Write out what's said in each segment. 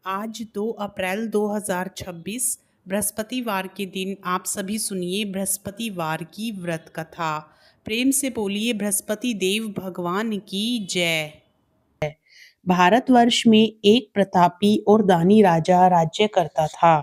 आज 2 अप्रैल 2026 बृहस्पतिवार के दिन आप सभी सुनिए बृहस्पतिवार की व्रत कथा। प्रेम से बोलिए बृहस्पति देव भगवान की जय। भारतवर्ष में एक प्रतापी और दानी राजा राज्य करता था।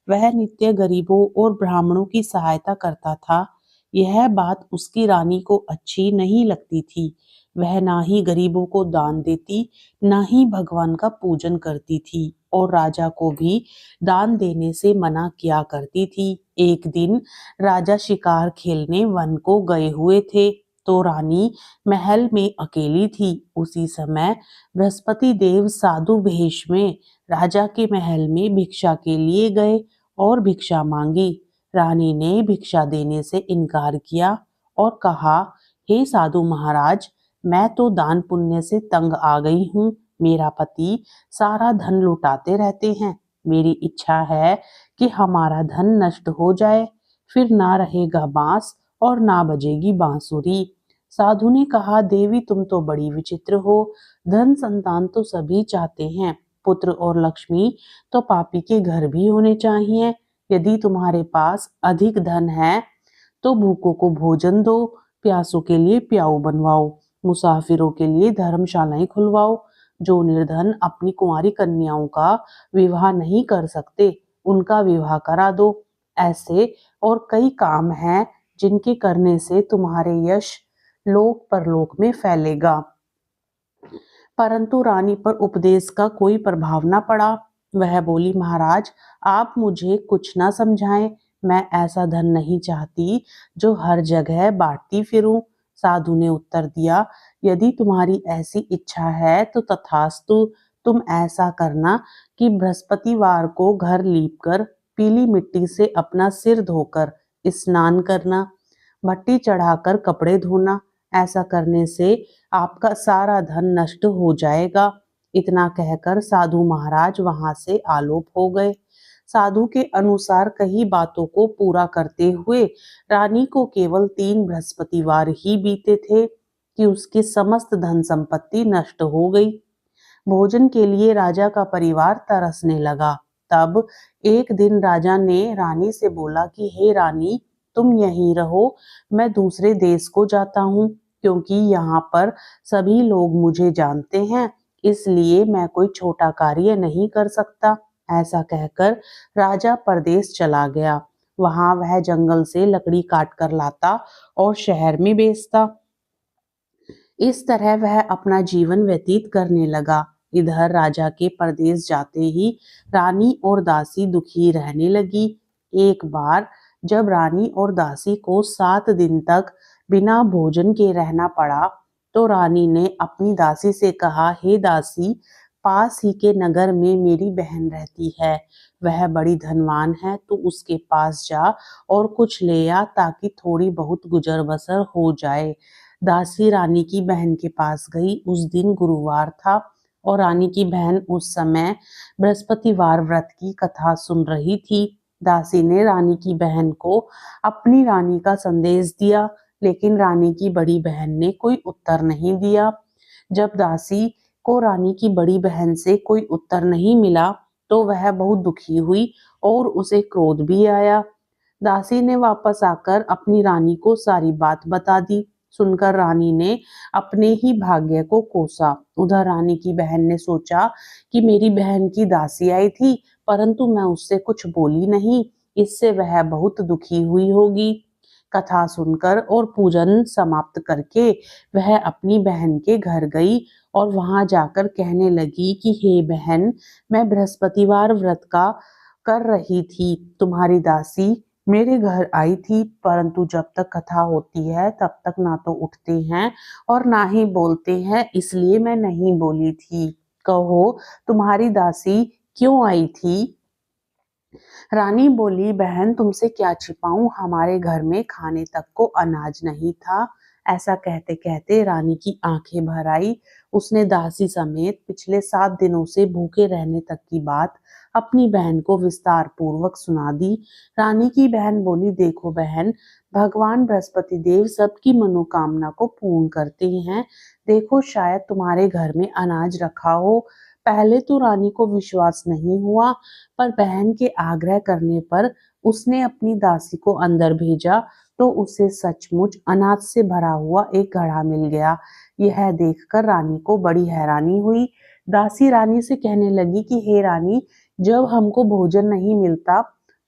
वह नित्य गरीबों और ब्राह्मणों की सहायता करता था। यह बात उसकी रानी को अच्छी नहीं लगती थी। वह ना ही गरीबों को दान देती, ना ही भगवान का पूजन करती थी और राजा को भी दान देने से मना किया करती थी। एक दिन राजा शिकार खेलने वन को गए हुए थे, तो रानी महल में अकेली थी। उसी समय बृहस्पति देव साधु वेश में राजा के महल में भिक्षा के लिए गए और भिक्षा मांगी। रानी ने भिक्षा देने से इनकार किया और कहा, हे साधु महाराज, मैं तो दान पुण्य से तंग आ गई हूँ। मेरा पति सारा धन लुटाते रहते हैं। मेरी इच्छा है कि हमारा धन नष्ट हो जाए, फिर ना रहेगा बांस और ना बजेगी बांसुरी। साधु ने कहा, देवी तुम तो बड़ी विचित्र हो। धन संतान तो सभी चाहते हैं, पुत्र और लक्ष्मी तो पापी के घर भी होने चाहिए। यदि तुम्हारे पास अधिक धन है तो भूखों को भोजन दो, प्यासों के लिए प्याऊ बनवाओ, मुसाफिरों के लिए धर्मशालाएं खुलवाओ। जो निर्धन अपनी कुंवारी कन्याओं का विवाह नहीं कर सकते, उनका विवाह करा दो। ऐसे और कई काम हैं जिनके करने से तुम्हारे यश लोक परलोक में फैलेगा। परंतु रानी पर उपदेश का कोई प्रभाव न पड़ा। वह बोली, महाराज आप मुझे कुछ ना समझाएं। मैं ऐसा धन नहीं चाहती जो हर जगह बांटती फिरूं। साधु ने उत्तर दिया, यदि तुम्हारी ऐसी इच्छा है तो तथास्तु। तुम ऐसा करना कि बृहस्पतिवार को घर लीपकर पीली मिट्टी से अपना सिर धोकर स्नान करना, भट्टी चढ़ाकर कपड़े धोना। ऐसा करने से आपका सारा धन नष्ट हो जाएगा। इतना कहकर साधु महाराज वहां से आलोप हो गए। साधु के अनुसार कई बातों को पूरा करते हुए रानी को केवल 3 बृहस्पतिवार ही बीते थे कि उसकी समस्त धन संपत्ति नष्ट हो गई। भोजन के लिए राजा का परिवार तरसने लगा। तब एक दिन राजा ने रानी से बोला कि हे रानी, तुम यहीं रहो, मैं दूसरे देश को जाता हूँ, क्योंकि यहाँ पर सभी लोग मुझे जानते हैं, इसलिए मैं कोई छोटा कार्य नहीं कर सकता। ऐसा कहकर राजा परदेश चला गया। वहां वह जंगल से लकड़ी काट कर लाता और शहर में बेचता। इस तरह वह अपना जीवन व्यतीत करने लगा। इधर राजा के परदेश जाते ही रानी और दासी दुखी रहने लगी। एक बार जब रानी और दासी को 7 दिन तक बिना भोजन के रहना पड़ा, तो रानी ने अपनी दासी से कहा, हे दासी, पास ही के नगर में मेरी बहन रहती है। वह बड़ी धनवान है, तू उसके पास जा और कुछ ले आ ताकि थोड़ी बहुत गुजर बसर हो जाए। दासी रानी की बहन के पास गई। उस दिन गुरुवार था और रानी की बहन उस समय बृहस्पतिवार व्रत की कथा सुन रही थी। दासी ने रानी की बहन को अपनी रानी का संदेश दिया, लेकिन रानी की बड़ी बहन ने कोई उत्तर नहीं दिया। जब दासी को रानी की बड़ी बहन से कोई उत्तर नहीं मिला, तो वह बहुत दुखी हुई और उसे क्रोध भी आया। दासी ने वापस आकर अपनी रानी को सारी बात बता दी। सुनकर रानी ने अपने ही भाग्य को कोसा। उधर रानी की बहन ने सोचा कि मेरी बहन की दासी आई थी, परंतु मैं उससे कुछ बोली नहीं, इससे वह बहुत दुखी हुई होगी। कथा सुनकर और पूजन समाप्त करके वह अपनी बहन के घर गई और वहां जाकर कहने लगी कि हे बहन, मैं बृहस्पतिवार व्रत का कर रही थी। तुम्हारी दासी मेरे घर आई थी, परंतु जब तक कथा होती है तब तक ना तो उठते हैं और ना ही बोलते हैं, इसलिए मैं नहीं बोली थी। कहो, तुम्हारी दासी क्यों आई थी? रानी बोली, बहन तुमसे क्या छिपाऊं, हमारे घर में खाने तक को अनाज नहीं था। ऐसा कहते कहते रानी की आंखें भर आई। उसने दासी समेत पिछले 7 दिनों से भूखे रहने तक की बात अपनी बहन को विस्तार पूर्वक सुना दी। रानी की बहन बोली, देखो बहन, भगवान बृहस्पति देव सबकी मनोकामना को पूर्ण करते हैं। देखो, शायद तुम्हारे घर में अनाज रखा हो, पहले तो रानी को विश्वास नहीं हुआ, पर बहन के आग्रह करने पर उसने अपनी दासी को अंदर भेजा तो उसे सचमुच अनाज से भरा हुआ एक घड़ा मिल गया। यह देखकर रानी को बड़ी हैरानी हुई। दासी रानी से कहने लगी कि हे रानी, जब हमको भोजन नहीं मिलता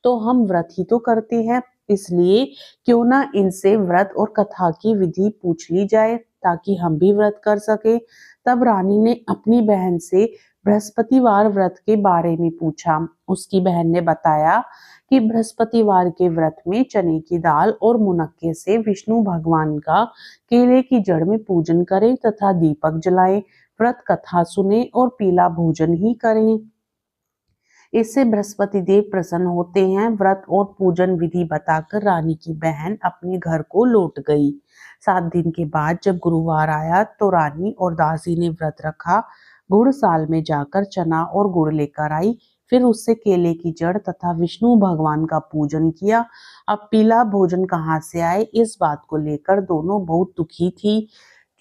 तो हम व्रत ही तो करते हैं, इसलिए क्यों ना इनसे व्रत और कथा की विधि पूछ ली जाए ताकि हम भी व्रत कर सके। तब रानी ने अपनी बहन से बृहस्पतिवार व्रत के बारे में पूछा। उसकी बहन ने बताया कि बृहस्पतिवार के व्रत में चने की दाल और मुनक्के से विष्णु भगवान का केले की जड़ में पूजन करें तथा दीपक जलाएं, व्रत कथा सुने और पीला भोजन ही करें। इससे बृहस्पति देव प्रसन्न होते हैं। व्रत और पूजन विधि बताकर रानी की बहन अपने घर को लौट गई। 7 दिन के बाद जब गुरुवार आया तो रानी और दासी ने व्रत रखा। गुड़साल में जाकर चना और गुड़ लेकर आई, फिर उससे केले की जड़ तथा विष्णु भगवान का पूजन किया। अब पीला भोजन कहाँ से आए, इस बात को लेकर दोनों बहुत दुखी थी,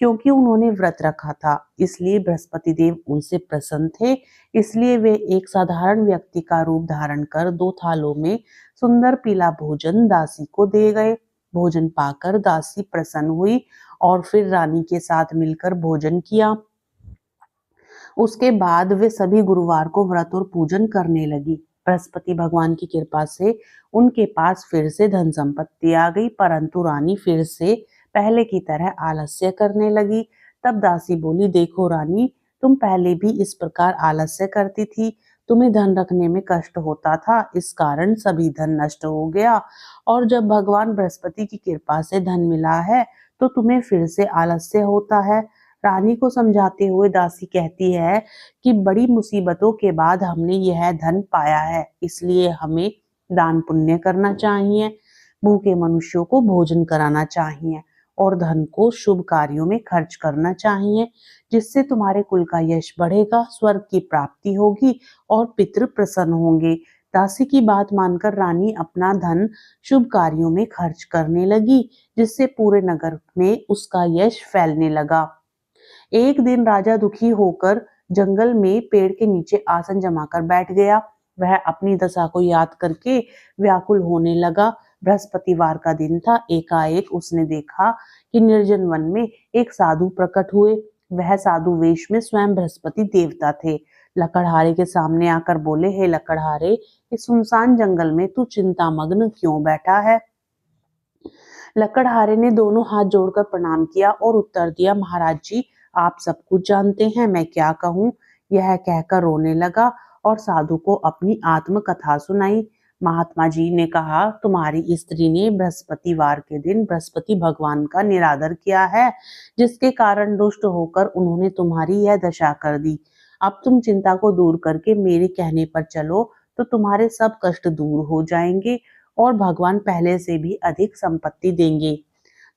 क्योंकि उन्होंने व्रत रखा था, इसलिए बृहस्पति देव उनसे प्रसन्न थे। इसलिए वे एक साधारण व्यक्ति का रूप धारण कर 2 थालों में सुंदर पीला भोजन दासी को दे गए। भोजन पाकर दासी प्रसन्न हुई और फिर रानी के साथ मिलकर भोजन किया। उसके बाद वे सभी गुरुवार को व्रत और पूजन करने लगी। बृहस्पति भगवान की कृपा से उनके पास फिर से धन संपत्ति आ गई, परंतु रानी फिर से पहले की तरह आलस्य करने लगी। तब दासी बोली, देखो रानी, तुम पहले भी इस प्रकार आलस्य करती थी, तुम्हें धन रखने में कष्ट होता था, इस कारण सभी धन नष्ट हो गया, और जब भगवान बृहस्पति की कृपा से धन मिला है तो तुम्हें फिर से आलस्य होता है। रानी को समझाते हुए दासी कहती है कि बड़ी मुसीबतों के बाद हमने यह धन पाया है, इसलिए हमें दान पुण्य करना चाहिए, भूखे मनुष्यों को भोजन कराना चाहिए और धन को शुभ कार्यों में खर्च करना चाहिए, जिससे तुम्हारे कुल का यश बढ़ेगा, स्वर्ग की प्राप्ति होगी और पितृ प्रसन्न होंगे। दासी की बात मानकर रानी अपना धन शुभ कार्यों में खर्च करने लगी, जिससे पूरे नगर में उसका यश फैलने लगा। एक दिन राजा दुखी होकर जंगल में पेड़ के नीचे आसन जमाकर बैठ गया। वह अपनी दशा को याद करके व्याकुल होने लगा। बृहस्पतिवार का दिन था। एकाएक उसने देखा कि निर्जन वन में एक साधु प्रकट हुए। वह साधु वेश में स्वयं बृहस्पति देवता थे। लकड़हारे के सामने आकर बोले, हे लकड़हारे, इस सुनसान जंगल में तू चिंतामग्न क्यों बैठा है? लकड़हारे ने दोनों हाथ जोड़कर प्रणाम किया और उत्तर दिया, महाराज जी, आप सब कुछ जानते हैं, मैं क्या कहूँ। यह कहकर रोने लगा और साधु को अपनी आत्म कथा सुनाई। महात्मा जी ने कहा, तुम्हारी स्त्री ने बृहस्पतिवार के दिन बृहस्पति भगवान का निरादर किया है, जिसके कारण रुष्ट होकर उन्होंने तुम्हारी यह दशा कर दी। अब तुम चिंता को दूर करके मेरे कहने पर चलो तो तुम्हारे सब कष्ट दूर हो जाएंगे और भगवान पहले से भी अधिक संपत्ति देंगे।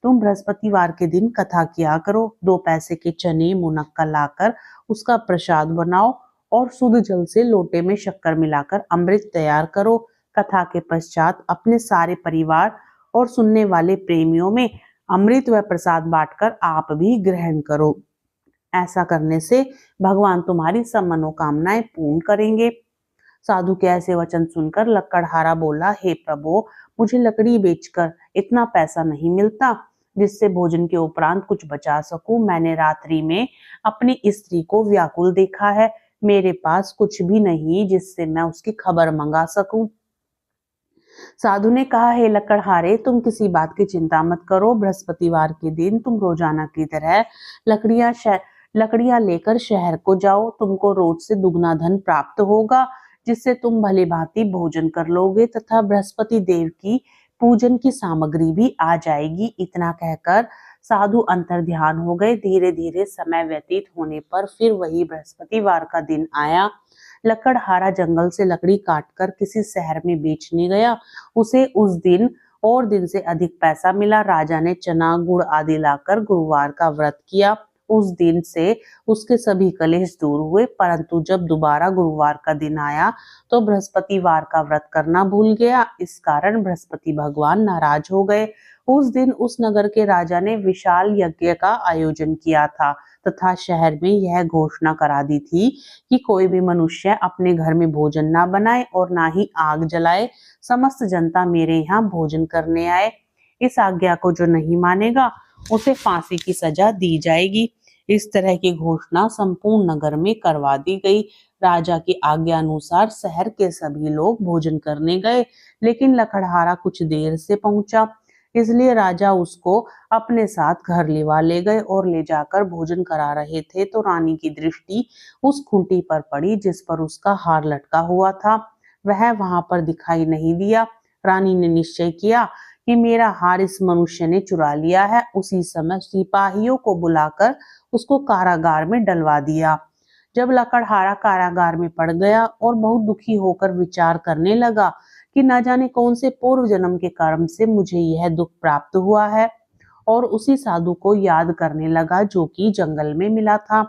तुम बृहस्पतिवार के दिन कथा किया करो। 2 पैसे के चने मुनक्का लाकर उसका प्रसाद बनाओ और शुद्ध जल से लोटे में शक्कर मिलाकर अमृत तैयार करो। कथा के पश्चात अपने सारे परिवार और सुनने वाले प्रेमियों में अमृत व प्रसाद बांटकर आप भी ग्रहण करो। ऐसा करने से भगवान तुम्हारी सब मनोकामनाएं पूर्ण करेंगे। साधु के ऐसे वचन सुनकर लकड़हारा बोला, हे प्रभु, मुझे लकड़ी बेचकर इतना पैसा नहीं मिलता जिससे भोजन के उपरांत कुछ बचा सकूं। मैंने रात्रि में अपनी स्त्री को व्याकुल देखा है, मेरे पास कुछ भी नहीं जिससे मैं उसकी खबर मंगा सकूं। साधु ने कहा, हे लकड़हारे, तुम किसी बात की चिंता मत करो। बृहस्पतिवार के दिन तुम रोजाना की तरह लकड़ियां लेकर शहर को जाओ। तुमको रोज से दुगना धन प्राप्त होगा, जिससे तुम भली भांति भोजन कर लोगे तथा बृहस्पति देव की पूजन की सामग्री भी आ जाएगी। इतना कहकर साधु अंतर ध्यान हो गए। धीरे धीरे समय व्यतीत होने पर फिर वही बृहस्पतिवार का दिन आया। लकड़हारा जंगल से लकड़ी काटकर किसी शहर में बेचने गया। उसे उस दिन और दिन से अधिक पैसा मिला। राजा ने चना गुड़ आदि लाकर गुरुवार का व्रत किया। उस दिन से उसके सभी कलेश दूर हुए, परंतु जब दोबारा गुरुवार का दिन आया तो बृहस्पतिवार का व्रत करना भूल गया। इस कारण बृहस्पति भगवान नाराज हो गए। उस दिन उस नगर के राजा ने विशाल यज्ञ का आयोजन किया था तथा शहर में यह घोषणा करा दी थी कि कोई भी मनुष्य अपने घर में भोजन ना बनाए और ना ही आग जलाए। समस्त जनता मेरे यहाँ भोजन करने आए। इस आज्ञा को जो नहीं मानेगा उसे फांसी की सजा दी जाएगी। इस तरह की घोषणा संपूर्ण नगर में करवा दी गई। राजा की आज्ञा अनुसार शहर के सभी लोग भोजन करने गए, लेकिन लकड़हारा कुछ देर से पहुंचा, इसलिए राजा उसको अपने साथ घर लिवा ले गए और ले जाकर भोजन करा रहे थे तो रानी की दृष्टि उस खूंटी पर पड़ी जिस पर उसका हार लटका हुआ था। वह वहां पर दिखाई नहीं दिया। रानी ने निश्चय किया कि मेरा हार इस मनुष्य ने चुरा लिया है। उसी समय सिपाहियों को बुलाकर उसको कारागार में डलवा दिया। जब लकड़हारा कारागार में पड़ गया और बहुत दुखी होकर विचार करने लगा कि न जाने कौन से पूर्व जन्म के कर्म से मुझे यह दुख प्राप्त हुआ है, और उसी साधु को याद करने लगा जो कि जंगल में मिला था।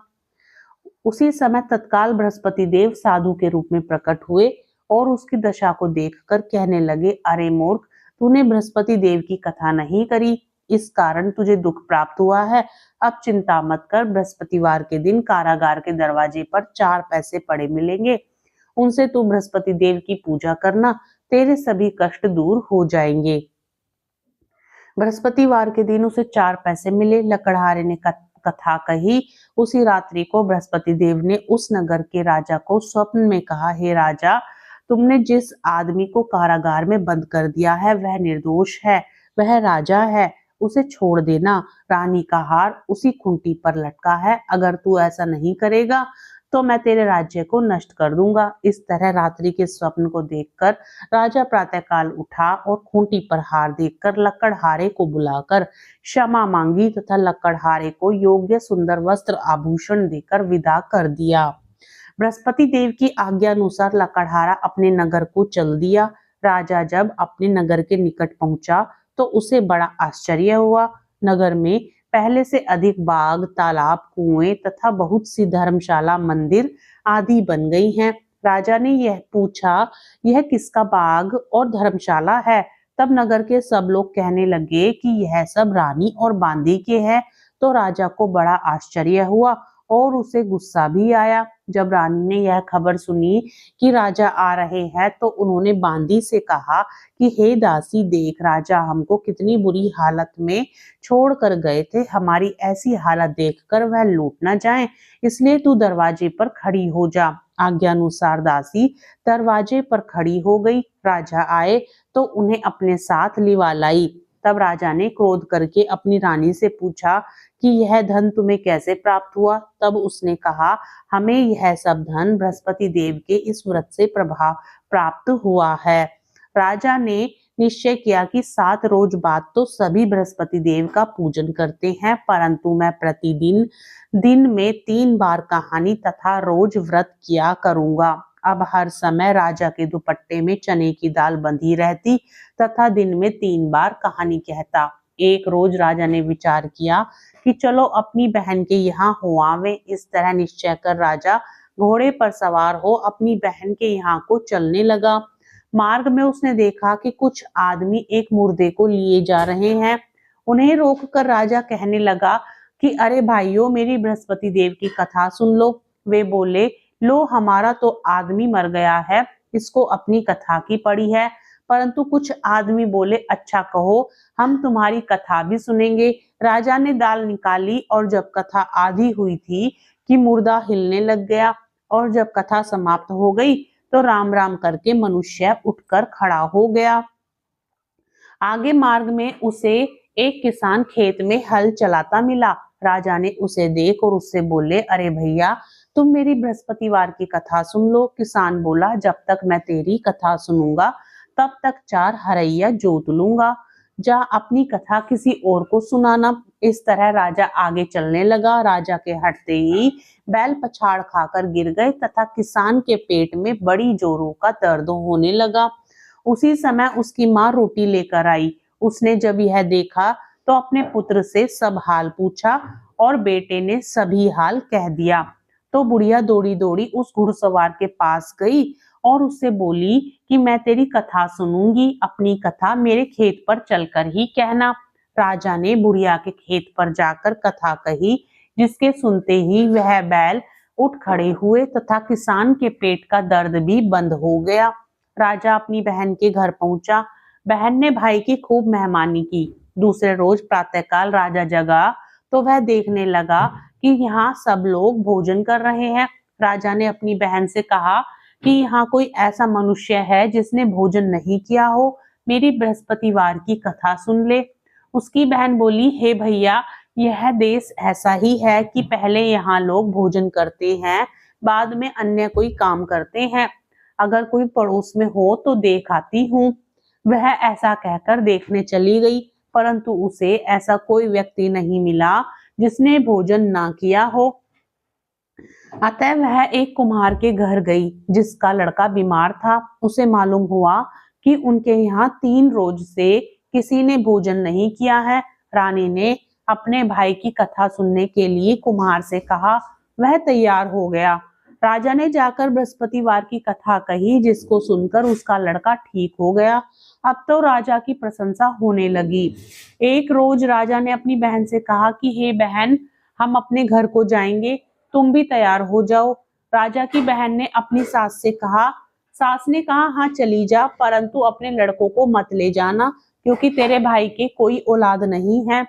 उसी समय तत्काल बृहस्पति देव साधु के रूप में प्रकट हुए और उसकी दशा को देखकर कहने लगे, अरे मूर्ख, तूने बृहस्पति देव की कथा नहीं करी, इस कारण तुझे दुख प्राप्त हुआ है। अब चिंता मत कर, बृहस्पतिवार के दिन कारागार के दरवाजे पर 4 पैसे पड़े मिलेंगे, उनसे तू बृहस्पति देव की पूजा करना, तेरे सभी कष्ट दूर हो जाएंगे। बृहस्पतिवार के दिन उसे 4 पैसे मिले। लकड़हारे ने कथा कही। उसी रात्रि को बृहस्पति देव ने उस नगर के राजा को स्वप्न में कहा, हे राजा, तुमने जिस आदमी को कारागार में बंद कर दिया है वह निर्दोष है, वह राजा है, उसे छोड़ देना। रानी का हार उसी खूंटी पर लटका है, अगर तू ऐसा नहीं करेगा तो मैं तेरे राज्य को नष्ट कर दूंगा। इस तरह रात्रि के स्वप्न को देखकर राजा प्रातःकाल उठा और खूंटी पर हार देखकर लकड़हारे को बुलाकर क्षमा मांगी तथा लकड़हारे को योग्य सुंदर वस्त्र आभूषण देकर विदा कर दिया। बृहस्पति देव की आज्ञा अनुसार लकड़हारा अपने नगर को चल दिया। राजा जब अपने नगर के निकट पहुंचा तो उसे बड़ा आश्चर्य हुआ। नगर में पहले से अधिक बाग, तालाब, कुएं तथा बहुत सी धर्मशाला, मंदिर आदि बन गई हैं। राजा ने यह पूछा, यह किसका बाग और धर्मशाला है? तब नगर के सब लोग कहने लगे कि यह सब रानी और बांदी के हैं। तो राजा को बड़ा आश्चर्य हुआ और उसे गुस्सा भी आया। जब रानी ने यह खबर सुनी कि राजा आ रहे हैं तो उन्होंने बांदी से कहा कि हे दासी, देख राजा हमको कितनी बुरी हालत में छोड़ कर गए थे, हमारी ऐसी हालत देखकर वह लौट न जाएं, इसलिए तू दरवाजे पर खड़ी हो जा। आज्ञानुसार दासी दरवाजे पर खड़ी हो गई। राजा आए तो उन्हें अपने साथ लिवा लाई। तब राजा ने क्रोध करके अपनी रानी से पूछा कि यह धन तुम्हें कैसे प्राप्त हुआ? तब उसने कहा, हमें यह सब धन बृहस्पति देव के इस व्रत से प्रभाव प्राप्त हुआ है। राजा ने निश्चय किया कि 7 रोज बाद तो सभी बृहस्पति देव का पूजन करते हैं, परंतु मैं प्रतिदिन दिन में 3 बार कहानी तथा रोज व्रत किया करूंगा। अब हर समय राजा के दुपट्टे में चने की दाल बंधी रहती तथा दिन में 3 बार कहानी कहता। एक रोज राजा ने विचार किया कि चलो अपनी बहन के यहाँ हो आवे। इस तरह निश्चय कर राजा घोड़े पर सवार हो अपनी बहन के यहाँ को चलने लगा। मार्ग में उसने देखा कि कुछ आदमी एक मुर्दे को लिए जा रहे हैं। उन्हें रोककर राजा कहने लगा कि अरे भाइयों, मेरी बृहस्पति देव की कथा सुन लो। वे बोले, लो, हमारा तो आदमी मर गया है, इसको अपनी कथा की पड़ी है। परंतु कुछ आदमी बोले, अच्छा कहो, हम तुम्हारी कथा भी सुनेंगे। राजा ने दाल निकाली और जब कथा आधी हुई थी कि मुर्दा हिलने लग गया, और जब कथा समाप्त हो गई तो राम राम करके मनुष्य उठकर खड़ा हो गया। आगे मार्ग में उसे एक किसान खेत में हल चलाता मिला। राजा ने उसे देख और उससे बोले, अरे भैया, तुम मेरी बृहस्पतिवार की कथा सुन लो। किसान बोला, जब तक मैं तेरी कथा सुनूंगा तब तक 4 हरैया जोत लूंगा, जा अपनी कथा किसी और को सुनाना। इस तरह राजा आगे चलने लगा। राजा के हटते ही बैल पछाड़ खाकर गिर गए तथा किसान के पेट में बड़ी जोरों का दर्द होने लगा। उसी समय उसकी माँ रोटी लेकर आई। उसने जब यह देखा तो अपने पुत्र से सब हाल पूछा और बेटे ने सभी हाल कह दिया। तो बुढ़िया दौड़ी दौड़ी उस घुड़सवार के पास गई और उससे बोली कि मैं तेरी कथा सुनूंगी, अपनी कथा मेरे खेत पर चलकर ही कहना। राजा ने बुढ़िया के खेत पर जाकर कथा कही। जिसके सुनते ही वह बैल उठ खड़े हुए तथा किसान के पेट का दर्द भी बंद हो गया। राजा अपनी बहन के घर पहुंचा। बहन ने भाई की खूब मेहमानी की। दूसरे रोज प्रातःकाल राजा जगा तो वह देखने लगा कि यहाँ सब लोग भोजन कर रहे हैं। राजा ने अपनी बहन से कहा कि यहाँ कोई ऐसा मनुष्य है जिसने भोजन नहीं किया हो, मेरी बृहस्पतिवार की कथा सुन ले। उसकी बहन बोली, हे भैया, यह देश ऐसा ही है कि पहले यहाँ लोग भोजन करते हैं, बाद में अन्य कोई काम करते हैं। अगर कोई पड़ोस में हो तो देख आती हूँ। वह ऐसा कहकर देखने चली गई, परंतु उसे ऐसा कोई व्यक्ति नहीं मिला जिसने भोजन ना किया हो। अतः वह एक कुम्हार के घर गई जिसका लड़का बीमार था। उसे मालूम हुआ कि उनके यहाँ 3 रोज से किसी ने भोजन नहीं किया है। रानी ने अपने भाई की कथा सुनने के लिए कुम्हार से कहा। वह तैयार हो गया। राजा ने जाकर बृहस्पतिवार की कथा कही, जिसको सुनकर उसका लड़का ठीक हो गया। अब तो राजा की प्रशंसा होने लगी। एक रोज राजा ने अपनी बहन से कहा कि हे बहन, हम अपने घर को जाएंगे, तुम भी तैयार हो जाओ। राजा की बहन ने अपनी सास से कहा। सास ने कहा, हाँ चली जा, परंतु अपने लड़कों को मत ले जाना, क्योंकि तेरे भाई के कोई औलाद नहीं है।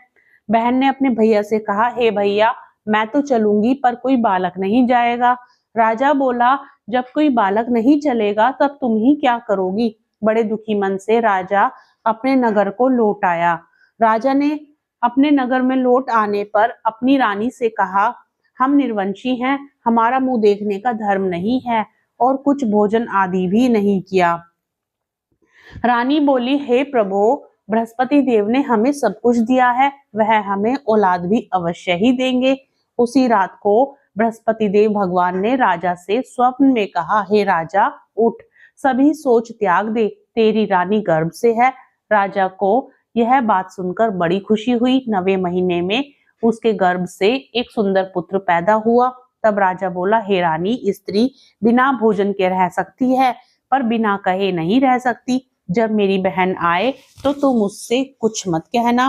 बहन ने अपने भैया से कहा, हे भैया, मैं तो चलूंगी पर कोई बालक नहीं जाएगा। राजा बोला, जब कोई बालक नहीं चलेगा तब तुम ही क्या करोगी। बड़े दुखी मन से राजा अपने नगर को लौट आया। राजा ने अपने नगर में लौट आने पर अपनी रानी से कहा, हम निर्वंशी हैं, हमारा मुंह देखने का धर्म नहीं है और कुछ भोजन आदि भी नहीं किया। रानी बोली, हे प्रभु, बृहस्पति देव ने हमें सब कुछ दिया है, वह हमें औलाद भी अवश्य ही देंगे। उसी रात को बृहस्पति देव भगवान ने राजा से स्वप्न में कहा, हे राजा, उठ, सभी सोच त्याग दे, तेरी रानी गर्भ से है। राजा को यह बात सुनकर बड़ी खुशी हुई। 9वें महीने में उसके गर्भ से एक सुंदर पुत्र पैदा हुआ। तब राजा बोला, हे रानी, स्त्री बिना भोजन के रह सकती है, पर बिना कहे नहीं रह सकती। जब मेरी बहन आए तो तुम उससे कुछ मत कहना।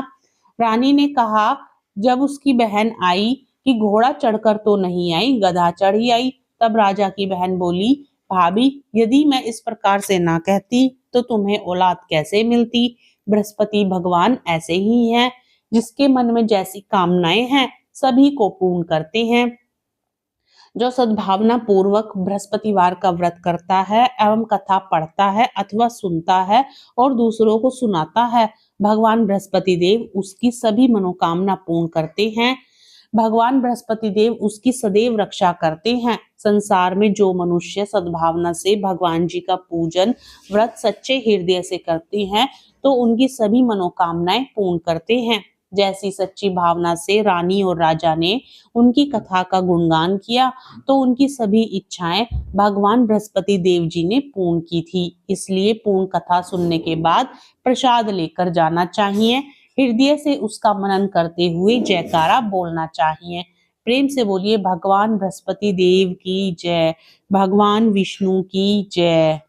रानी ने कहा। जब उसकी बहन आई कि घोड़ा चढ़कर तो नहीं आई, गधा चढ़ी आई। तब राजा की बहन बोली, भाभी, यदि मैं इस प्रकार से ना कहती तो तुम्हें औलाद कैसे मिलती। बृहस्पति भगवान ऐसे ही हैं, जिसके मन में जैसी कामनाएं हैं सभी को पूर्ण करते हैं। जो सद्भावना पूर्वक बृहस्पतिवार का व्रत करता है एवं कथा पढ़ता है अथवा सुनता है और दूसरों को सुनाता है, भगवान बृहस्पति देव उसकी सभी मनोकामना पूर्ण करते हैं। भगवान बृहस्पति देव उसकी सदैव रक्षा करते हैं। संसार में जो मनुष्य सद्भावना से भगवान जी का पूजन व्रत सच्चे हृदय से करते हैं तो उनकी सभी मनोकामनाएं पूर्ण करते हैं। जैसी सच्ची भावना से रानी और राजा ने उनकी कथा का गुणगान किया तो उनकी सभी इच्छाएं भगवान बृहस्पति देव जी ने पूर्ण की थी। इसलिए पूर्ण कथा सुनने के बाद प्रसाद लेकर जाना चाहिए। हृदय से उसका मनन करते हुए जयकारा बोलना चाहिए। प्रेम से बोलिए, भगवान बृहस्पति देव की जय, भगवान विष्णु की जय।